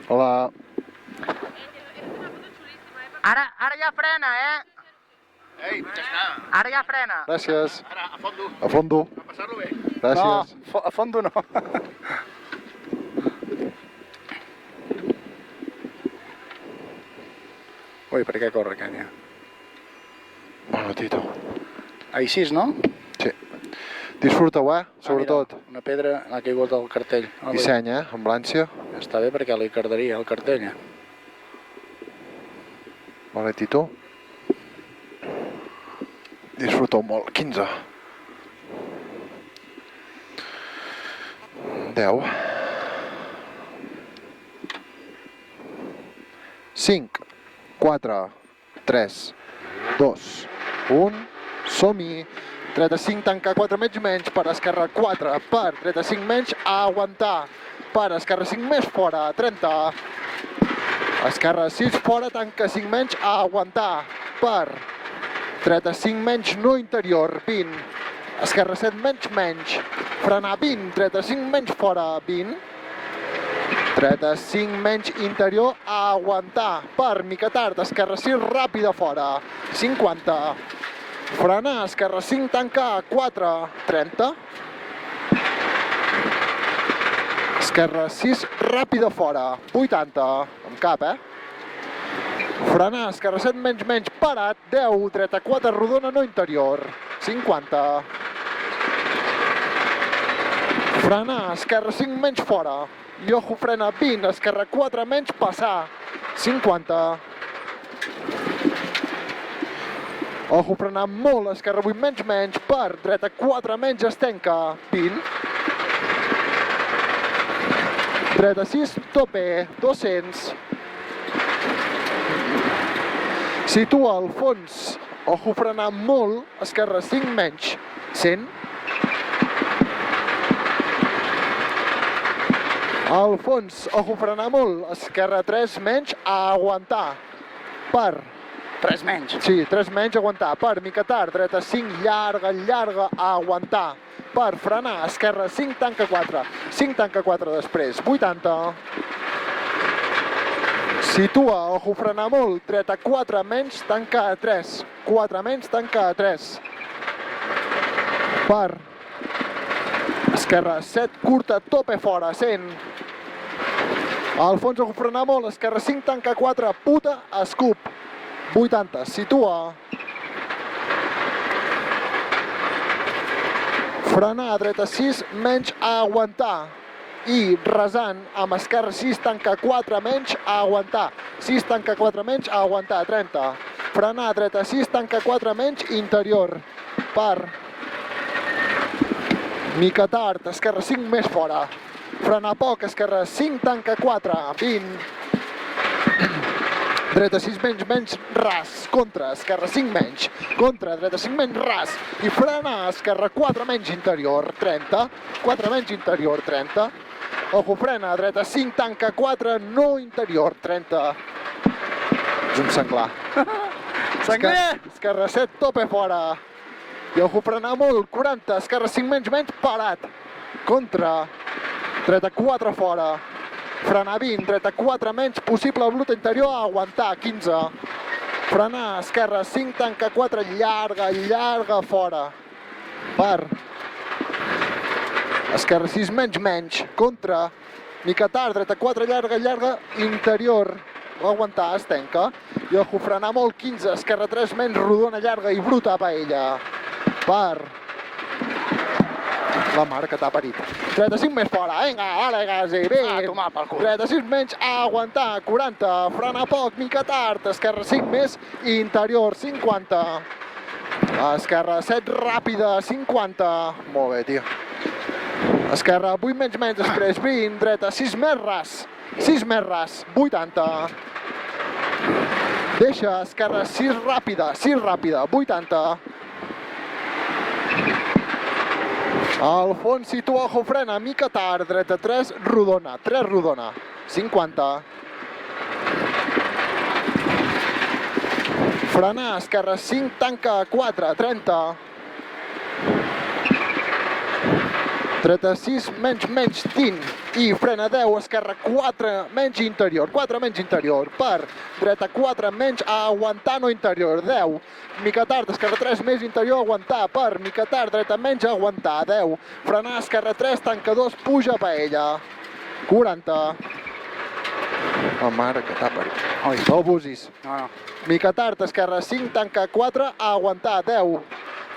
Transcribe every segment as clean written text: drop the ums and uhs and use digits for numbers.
Hola. Ara ja frena, Ei, ja està. Ara ja frena. Gràcies. Ara, a fondo. A fondo. A passar-lo bé. Gràcies. No, a fondo no. Ui, per què corre aquest ja? Bueno, Tito. Així, no? Sí. Disfruta-ho, sobretot. Mira, una pedra ha caigut al cartell. Disseny, Ambulància. Està bé perquè li cardaria el cartell. Vale, Tito. Disfruta-ho molt. 15. 10. 5, 4, 3, 2, 1, som-hi. 35, tancar 4 menys, per esquerra 4, per 35 menys, a aguantar. Per esquerra 5 més, fora, 30. Esquerra 6, fora, tanca 5 menys, a aguantar. Per 35 menys, no interior, 20. Esquerra 7 menys, frenar 20, 35 menys, fora, 20. 35 menys interior, a aguantar. Per mica tard, esquerra 6, ràpida fora, 50. Frenar, esquerra 5, tancar, 4, 30. Esquerra 6, ràpida fora, 80. Amb cap, Frenar, esquerra 7 menys, parat, 10, 34, rodona, no interior, 50. Frenar, esquerra 5 menys, fora. I ojo, frena 20, esquerra 4 menys, passar, 50. Ojo, frenar molt, esquerra 8 menys, per dreta 4 menys, es tanca, 20. Dreta 6, tope, 200. Situa al fons, ojo, frenar molt, esquerra 5 menys, 100. Al fons, ojo, frenar molt, esquerra 3 menys, a aguantar. Per 3 menys. Sí, 3 menys, aguantar. Per mica tard, dreta 5, llarga, a aguantar. Per frenar, esquerra 5, tanca 4. 5, tanca 4 després, 80. Situa, ojo, frenar molt, dreta 4 menys, tanca 3. 4 menys, tanca 3. Per esquerra 7, curta, tope fora, 100. Al fons, ojo, frenar molt, esquerra 5, tanca 4, puta, escup. 80, situa. Frenar, dreta 6, menys, a aguantar. I resant, amb esquerra 6, tanca 4 menys, a aguantar. 6, tanca 4 menys, a aguantar, 30. Frenar, dreta 6, tanca 4 menys, interior. Per mica tard, esquerra 5 més fora. Frenar poc, esquerra 5, tanca 4, 20. Dreta 6 menys, ras, contra, esquerra 5 menys, contra, dreta 5 menys, ras, i frena, esquerra 4 menys, interior, 30, 4 menys, interior, 30, ojo, frena, dreta 5, tanca 4, no interior, 30, és un senglar. Senglar! Esquerra 7, tope fora, i ojo, frenar molt, 40, esquerra 5 menys, parat, contra, dreta 4 fora, frenar 20, dreta 4 menys, possible bluta interior, a aguantar, 15. Frenar, esquerra 5, tanca 4, llarga, fora. Per esquerra 6 menys, contra. Mica tard, dreta 4, llarga, interior. O aguantar, es tanca. I ojo, frenar molt, 15, esquerra 3 menys, rodona, llarga i bruta, paella. Per la mar que t'ha parit. 35 més fora, vinga, vale, quasi, bé. A tomar pel cul. 36 menys, a aguantar, 40, frenar poc, mica tard, esquerra 5 més, interior, 50. Esquerra 7, ràpida, 50. Molt bé, tio. Esquerra 8 menys, després 20, dreta 6 més ras, 80. Deixa, esquerra 6 ràpida, 80. Al fons, situa, ojo, frena, mica tard, dreta 3, rodona, 50. Frenar, esquerra 5, tanca 4, 30. Dreta 6, menys, 20. i frena 10, esquerra 4 menys interior, 4 menys interior, per dreta 4 menys a aguantar no interior, 10, mica tard, esquerra 3 més interior, aguantar, per mica tard, dreta menys aguantar, 10, frenar, esquerra 3, tanca 2, puja paella, 40. Oh, mare que t'ha parit. Oi. No abusis. No. Mica tard, esquerra 5, tanca 4, a aguantar, 10,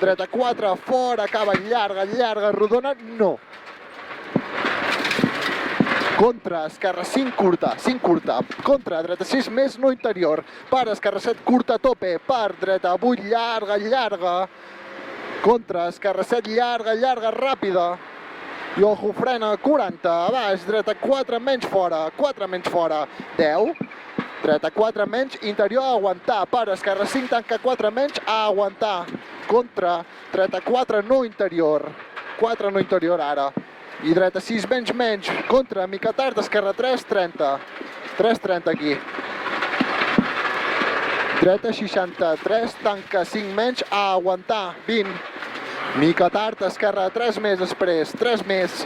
dreta 4, fora, acaba llarga, rodona, no. Contra, esquerra 5 curta, contra, dreta 6 més no interior, per, esquerra 7 curta tope, per, dreta 8 llarga, contra, esquerra 7 llarga, ràpida, i ojo, frena, 40, baix, dreta 4 menys fora, 10, dreta 4 menys, interior, aguantar, per, esquerra 5, tanca 4 menys, a aguantar, contra, dreta 4 no interior, 4 no interior ara, i dreta 6 menys, contra, mica tard, esquerra 3, 30, 3,30 aquí. Dreta 63, tanca 5 menys, a aguantar, 20. Mica tard, esquerra 3 més després, 3 més.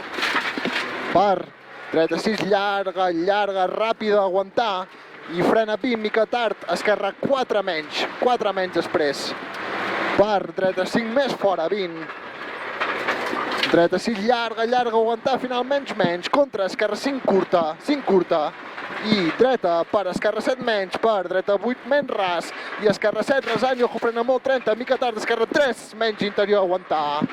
Per, dreta 6 llarga, ràpida, aguantar, i frena 20, mica tard, esquerra 4 menys després. Per, dreta 5 més fora, 20. Dreta 6 llarga, aguantar, final menys, contra, esquerra 5 curta, i dreta per esquerra 7 menys, per dreta 8 menys ras, i esquerra 7 rasant, i ojo, frena molt, 30, mica tard, esquerra 3 menys interior, aguantar.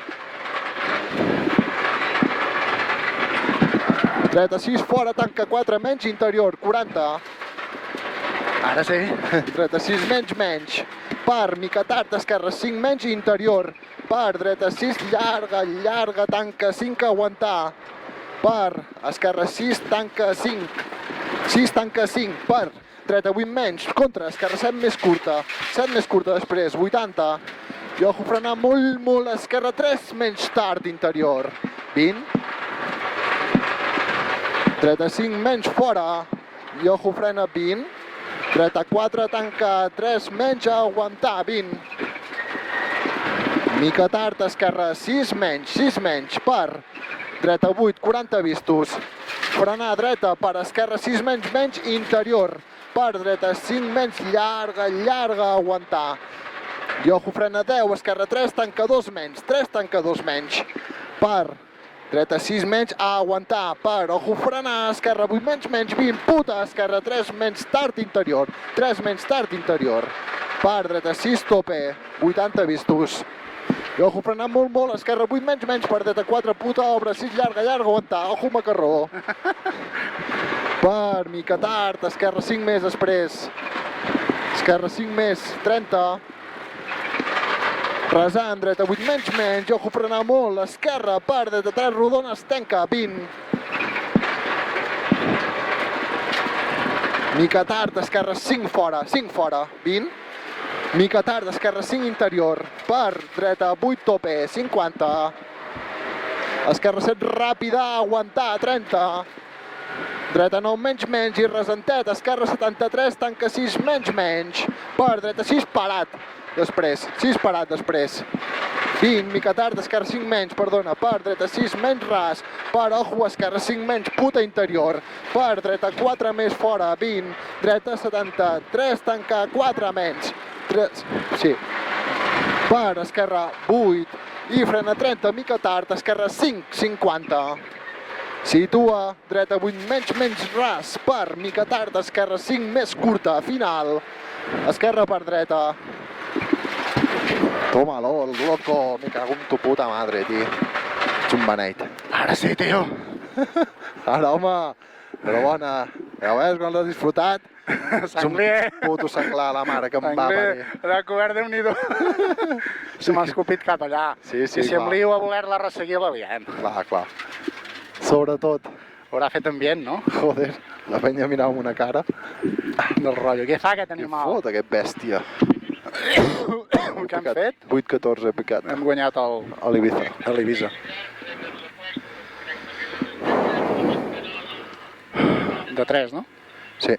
Dreta 6 fora, tanca 4 menys interior, 40. Ara sí. Dreta 6 menys, per mica tard, esquerra 5 menys interior, per dreta 6 llarga, tanca 5, aguantar, per esquerra 6, tanca 5, 6 tanca 5, per dreta 8 menys, contra, esquerra 7 més curta després, 80, i ojo, frenar molt, esquerra 3 menys tard interior, 20, dreta 5 menys fora, i ojo, frena 20, dreta 4, tanca 3 menys, aguantar, 20, mica tard, esquerra 6 menys, per dreta 8, 40 vistos, frenar dreta per esquerra 6 menys, interior, per dreta 5 menys, llarga, aguantar, i ojo, frena 10, esquerra 3, tanca 2 menys, per dreta 6 menys, a aguantar, per ojo, frenar, esquerra 8 menys, 20, puta, esquerra 3 menys, tard interior, 3 menys tard interior, per dreta 6 tope, 80 vistos, i ojo, frenar molt, esquerra 8 menys, per dreta 4, puta, obra 6 llarga, aguantar, ojo, macarró, per mica tard, esquerra 5 més després, esquerra 5 més, 30, rasant, dreta 8 menys, i ojo, frenar molt, esquerra, per dreta 3, rodona, es tanca, 20, mica tard, esquerra 5 fora, 20, mica tard, esquerra 5 interior, per dreta 8 tope, 50, esquerra 7 ràpida, aguantar, 30, dreta 9 menys, i resentet, esquerra 73, tanca 6 menys, per dreta 6 parat, després, 20, mica tard, esquerra 5 menys, perdona, per dreta 6 menys ras, per ojo, esquerra 5 menys, puta interior, per dreta 4 més fora, 20, dreta 73, tanca 4 menys, 3, sí, per esquerra 8, i frena 30, mica tard, esquerra 5, 50, situa, dreta 8 menys ras, per mica tard, esquerra 5 més curta, final, esquerra per dreta, tómalo, loco, me cago en tu puta madre, tío. Ets un beneit. Ara sí, tio. Ara, home, però bona. Ja veus com l'has disfrutat? Sangler. Ets un puto senglar, la mare que em va parir. De cobert, Déu-n'hi-do. Se m'ha escopit cap allà. Sí, I si em lio a voler-la resseguir, la liem. Clar. Sobretot. Haurà fet ambient, no? Joder, la penya mirava amb una cara. Del rotllo. Què fa aquest Què animal? fot, aquest bèstia? Què han fet? 8-14 picat. Hem guanyat A l'Ibiza. a l'Ibiza. De 3, no? Sí.